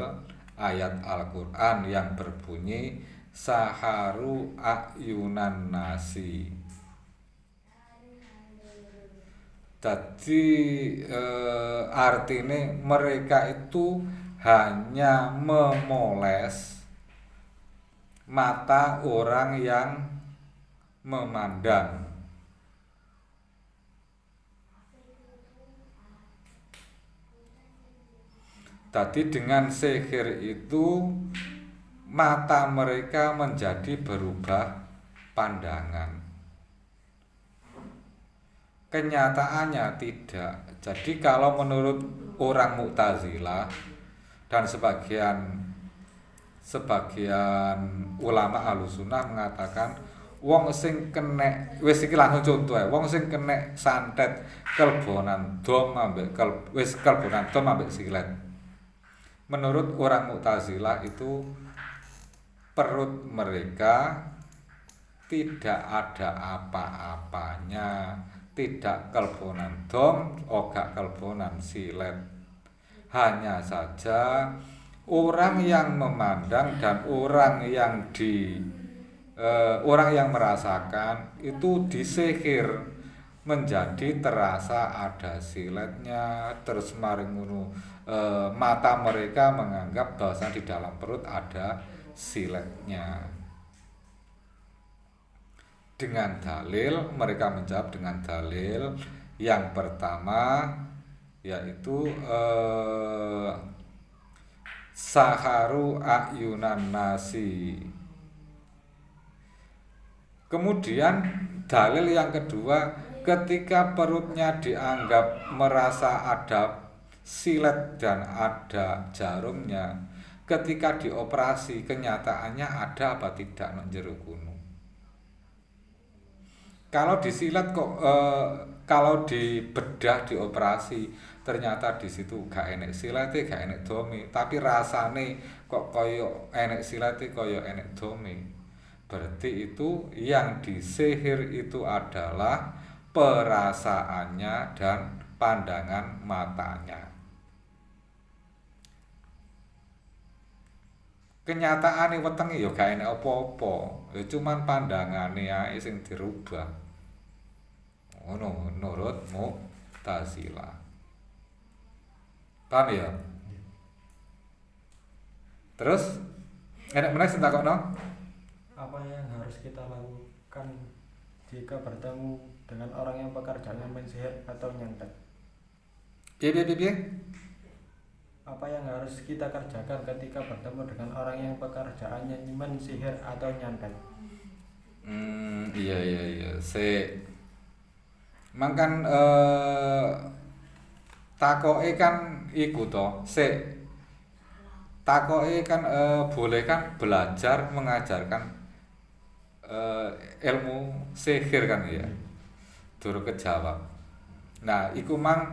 S1: ayat Al-Qur'an yang berbunyi saharu ayunan nasi. Jadi artinya mereka itu hanya memoles mata orang yang memandang. Tadi dengan sihir itu mata mereka menjadi berubah pandangan. Kenyataannya tidak. Jadi kalau menurut orang Mu'tazilah dan sebagian ulama Ahlussunnah mengatakan wong sing kenek wis iki langsung contoh ae, wong sing kenek santet kelbonan dom ambek kelbonan dom ambek silet. Menurut orang Mu'tazilah itu perut mereka tidak ada apa-apanya, tidak kelbonan dom, ogak kelbonan silet. Hanya saja orang yang memandang dan orang yang merasakan itu disihir menjadi terasa ada siletnya, terus maring ngono mata mereka menganggap bahwa di dalam perut ada siletnya. Dengan dalil, mereka menjawab dengan dalil yang pertama yaitu saharu ayunan nasi. Kemudian dalil yang kedua, ketika perutnya dianggap merasa ada silet dan ada jarumnya, ketika dioperasi kenyataannya ada apa tidak nang jero kuno. Kalau disilet kok kalau dibedah dioperasi ternyata di situ gak enek silete, gak enek dome, tapi rasane kok koyo enek silete, koyo enek dome. Berarti itu yang disihir itu adalah perasaannya dan pandangan matanya. Kenyataane wetenge ya gak enek apa-apa, ya cuman pandangane ae sing dirubah. Ngono menurut Mu'tazilah. Paham ya? Terus enek meneh sing takokno?
S2: Apa yang harus kita lakukan jika bertemu dengan orang yang pekerjaannya mensihir atau nyantet?
S1: Piye?
S2: Apa yang harus kita kerjakan ketika bertemu dengan orang yang pekerjaannya mensihir atau nyantet?
S1: Iya. Mangkan takoke kan iku to, takoke kan boleh kan belajar mengajarkan ilmu sihir kan ya. Durung kejawab. Nah, iku mang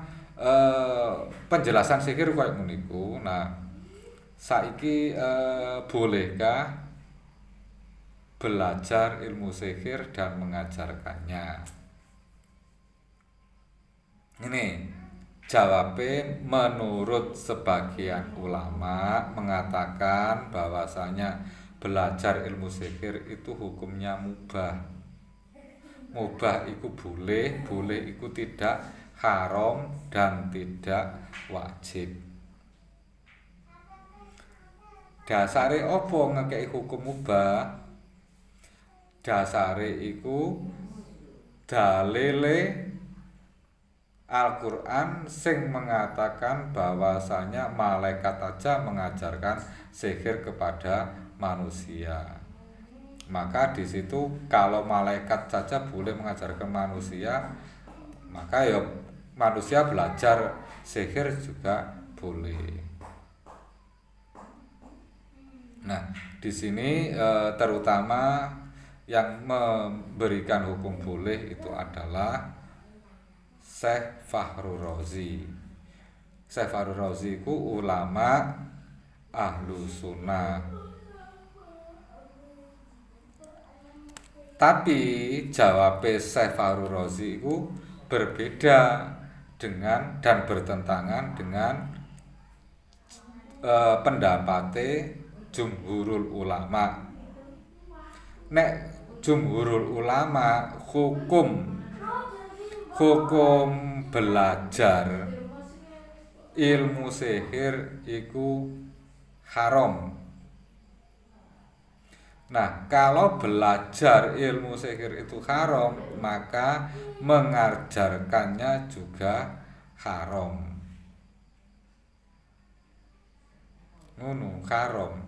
S1: penjelasan sihir koyo ngono iku. Nah, saiki bolehkah belajar ilmu sihir dan mengajarkannya? Ini jawabnya, menurut sebagian ulama mengatakan bahwasanya belajar ilmu sihir itu hukumnya mubah. Mubah itu boleh, boleh itu tidak, haram dan tidak wajib. Dasare opo ngekei hukum mubah? Dasare iku dalile Al-Quran sing mengatakan bahwasanya malaikat aja mengajarkan sihir kepada manusia. Maka di situ kalau malaikat saja boleh mengajarkan manusia, maka ya manusia belajar sihir juga boleh. Nah, di sini terutama yang memberikan hukum boleh itu adalah Syekh Fakhrur Razi. Syekh Fakhrur Razi ku ulama ahlu sunnah. Tapi jawab Syekh Fakhrur Razi ku berbeda dengan dan bertentangan dengan pendapate jumhurul ulama. Nek jumhurul ulama hukum belajar ilmu sihir iku haram. Nah, kalau belajar ilmu sihir itu haram, maka mengajarkannya juga haram. Ngono, haram.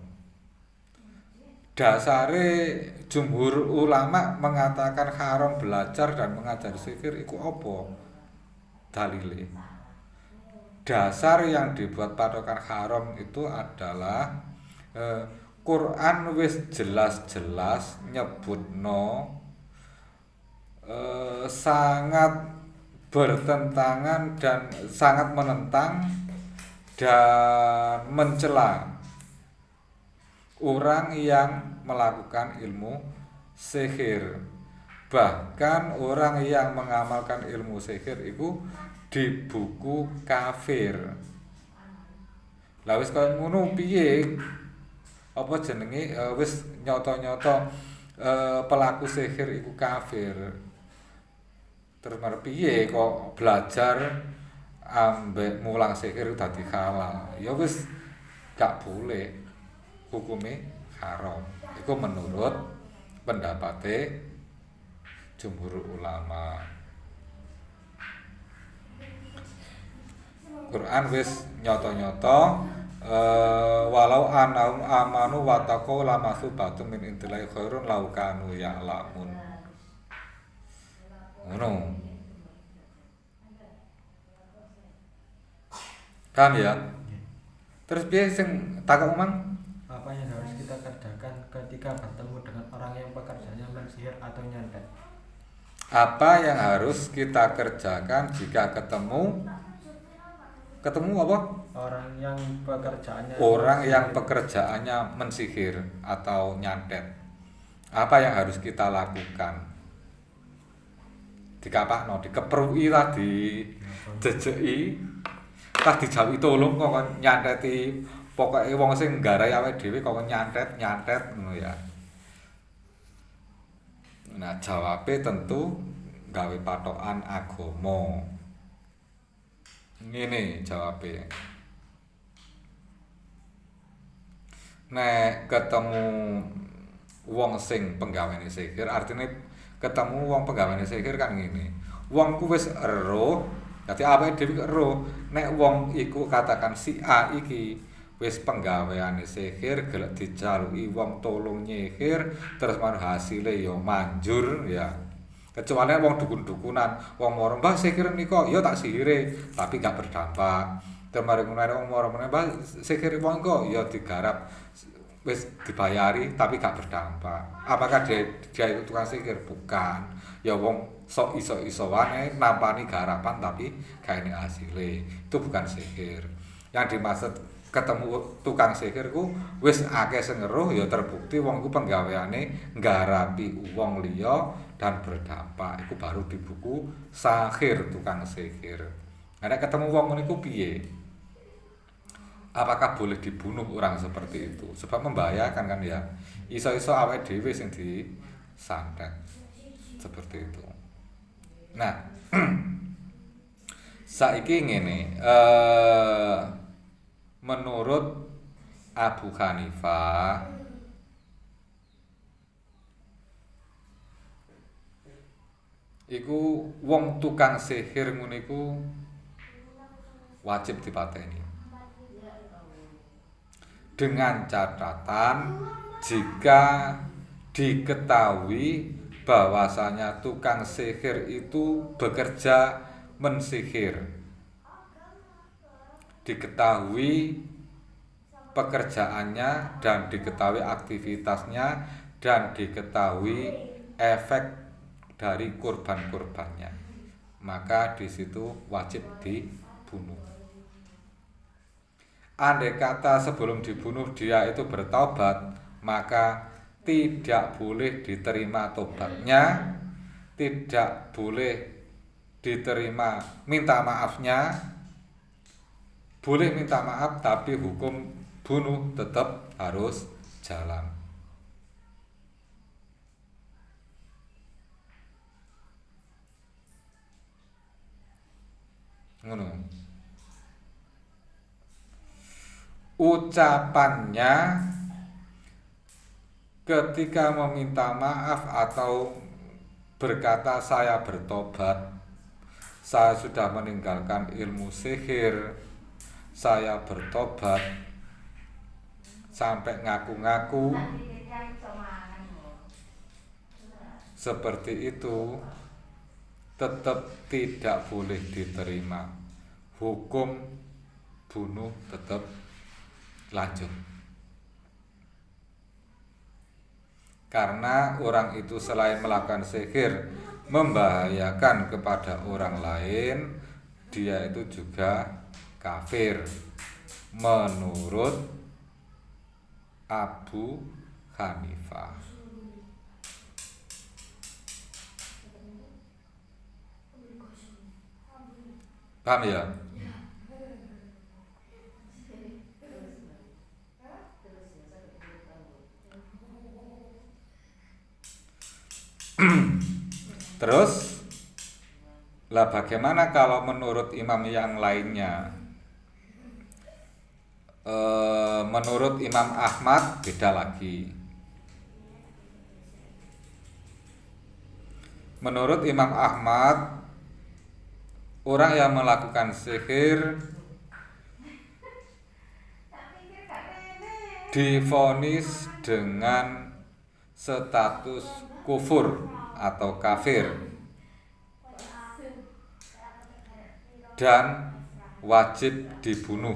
S1: Dasare jumhur ulama mengatakan haram belajar dan mengajar sihir iku apa? Dalile. Dasar yang dibuat patokan haram itu adalah Quran wis jelas-jelas nyebutno sangat bertentangan dan sangat menentang dan mencela orang yang melakukan ilmu sihir. Bahkan orang yang mengamalkan ilmu sihir itu di buku kafir. Lah wis kaya ngono piye? Apa jenenge wis nyata-nyata pelaku sihir iku kafir. Terus mar piye kok belajar ambek mulang sihir dadi halal? Ya wis gak boleh. Hukumnya haram. Itu menurut pendapatnya jumhur ulama. Quran wis nyata-nyata walau anahum amanu wa taqaw lamasubatu min intillahi khairun law kanu ya'lamun. Ngono. Kan ya? Terus piye sing takok Mang?
S2: Apa yang harus kita kerjakan ketika bertemu dengan orang yang pekerjaannya mensihir atau nyantet?
S1: Apa yang harus kita kerjakan jika ketemu apa? Orang yang pekerjaannya mensihir atau nyantet. Apa yang harus kita lakukan? Dikapakno, dikeprui lah, dijejeki, pas dijauhi tolong kok nyanteti. Pokoke wong sing nggarai awake dhewe kok nyantet ngono ya. Nah, jawabe tentu gawe patokan agama. Ngene jawabe. Nek ketemu wong sing penggaweane sihir, artine ketemu wong penggaweane sihir kan ngene. Wong ku wis ero, dadi awake dhewe ero, nek wong iku katakan si A iki wis penggaweane sihir gelek dijaluki wong tolong nyihir terus mar hasile ya manjur ya. Kecuali wong dukun-dukunan, wong moro mbah sihir nika, ya tak sihire, tapi gak berdampak. Temare ngono wong moro mbah sihir monggo, ya digarap wis dibayari tapi gak berdampak. Apakah dia itu tukang sihir? Bukan. Ya wong sok iso wae nampani garapan tapi gak ini hasilnya. Itu bukan sihir. Yang dimaksud ketemu tukang sihir ku wis akeh sing ngeruh ya terbukti wong ku penggaweane nggarapi wong liya dan berdampak. Iku baru di buku Sahir Tukang Sihir. Nek ketemu wong ngene iku piye? Apakah boleh dibunuh orang seperti itu? Sebab membahayakan kan ya. Iso-iso awake dhewe sing disantet. Seperti itu. Nah, saiki ngene, menurut Abu Hanifah iku wong tukang sihir ngono iku wajib dipateni. Dengan catatan jika diketahui bahwasanya tukang sihir itu bekerja mensihir, diketahui pekerjaannya dan diketahui aktivitasnya dan diketahui efek dari korban-korbannya, maka di situ wajib dibunuh. Andai kata sebelum dibunuh dia itu bertaubat, maka tidak boleh diterima tobatnya, tidak boleh diterima minta maafnya. Boleh minta maaf tapi hukum bunuh tetap harus jalan. Ngono. Ucapannya ketika meminta maaf atau berkata saya bertobat, saya sudah meninggalkan ilmu sihir, saya bertobat, sampai ngaku-ngaku seperti itu, tetap tidak boleh diterima. Hukum bunuh tetap lanjut. Karena orang itu selain melakukan sihir membahayakan kepada orang lain, dia itu juga kafir menurut Abu Hanifah. Paham ya? Terus, lah bagaimana kalau menurut imam yang lainnya? Menurut Imam Ahmad beda lagi. Menurut Imam Ahmad, orang yang melakukan sihir divonis dengan status kufur atau kafir dan wajib dibunuh.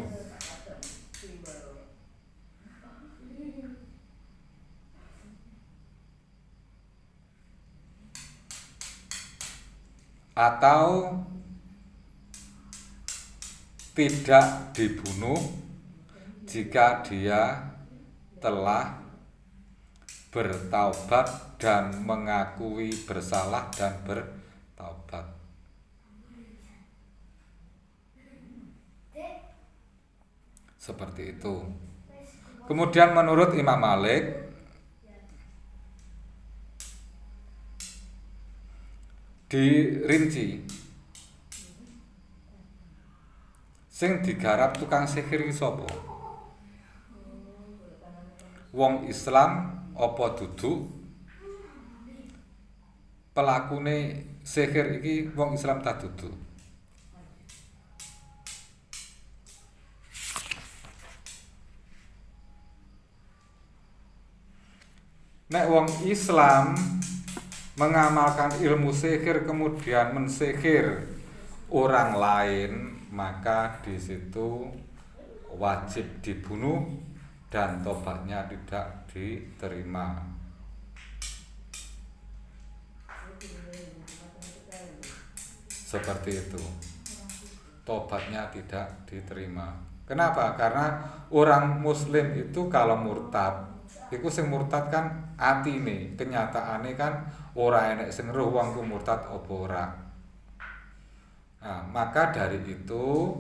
S1: Atau tidak dibunuh jika dia telah bertaubat dan mengakui bersalah dan bertaubat. Seperti itu. Kemudian menurut Imam Malik, dirinci sing digarap tukang sihir iki sapa? Wong Islam apa dudu? Pelakune sihir iki wong Islam ta dudu? Nek wong Islam mengamalkan ilmu sihir kemudian mensihir orang lain, maka di situ wajib dibunuh dan tobatnya tidak diterima. Seperti itu. Tobatnya tidak diterima. Kenapa? Karena orang muslim itu kalau murtad, iku sing murtad kan atine, kenyataane kan ora enek sing roh wong ku murtad apa ora. Nah, maka dari itu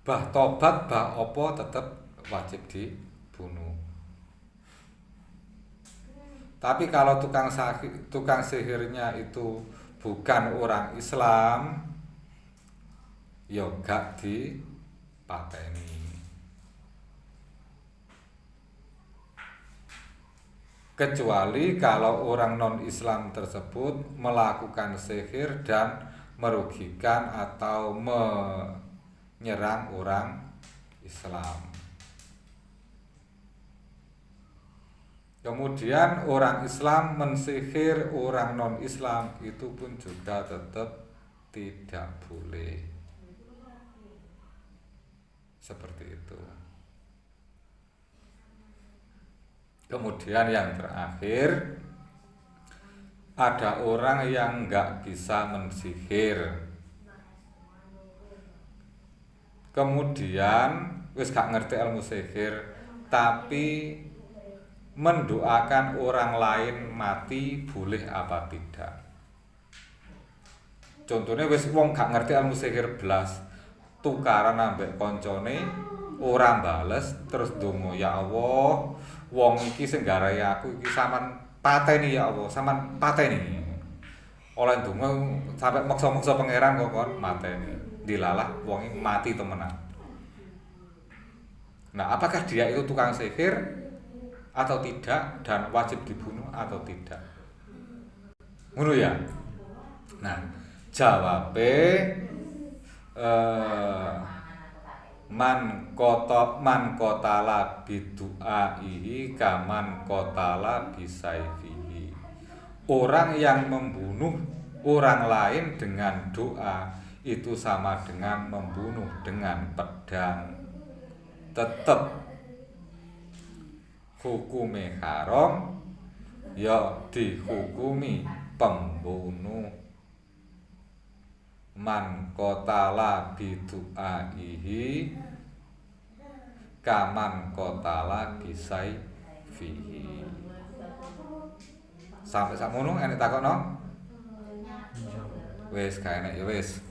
S1: bah tobat bah apa tetap wajib dibunuh. Tapi kalau tukang sihirnya itu bukan orang Islam, ya gak dipateni. Kecuali kalau orang non-Islam tersebut melakukan sihir dan merugikan atau menyerang orang Islam. Kemudian orang Islam mensihir orang non-Islam, itu pun juga tetap tidak boleh. Seperti itu. Kemudian yang terakhir, ada orang yang nggak bisa mensihir. Kemudian wis gak ngerti ilmu sihir, tapi mendoakan orang lain mati boleh apa tidak? Contohnya wis wong gak ngerti ilmu sihir blas, tukaran ambek koncone ora bales, terus donga, ya Allah, wong iki sing garai aku iki sampean pateni ya Allah, sampean pateni. Oleh donga sampai maksa-maksa pangeran kok kon mateni. Dilalah wong iki mati temenan. Nah, apakah dia itu tukang sihir atau tidak, dan wajib dibunuh atau tidak? Ngono ya. Nah, jawabe man qatala bidu'aihi kaman qatala bisaifihi. Orang yang membunuh orang lain dengan doa itu sama dengan membunuh dengan pedang. Tetap hukume haram, ya dihukumi pembunuh. Man qatala bidu'aihi kaman qatala bisaifihi. Sampai sakmono enek takokno? Wis kae enek ya wis.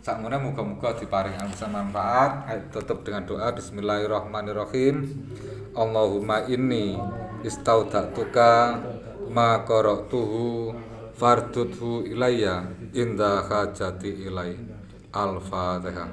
S1: Sakmono muga-muga diparing ilmu manfaat. Ayo tutup dengan doa. Bismillahirrahmanirrahim. Allahumma inni istaudatuka ma qara'tuhu fardudhu ilayya inda hajati ilai. Al-Fatihah.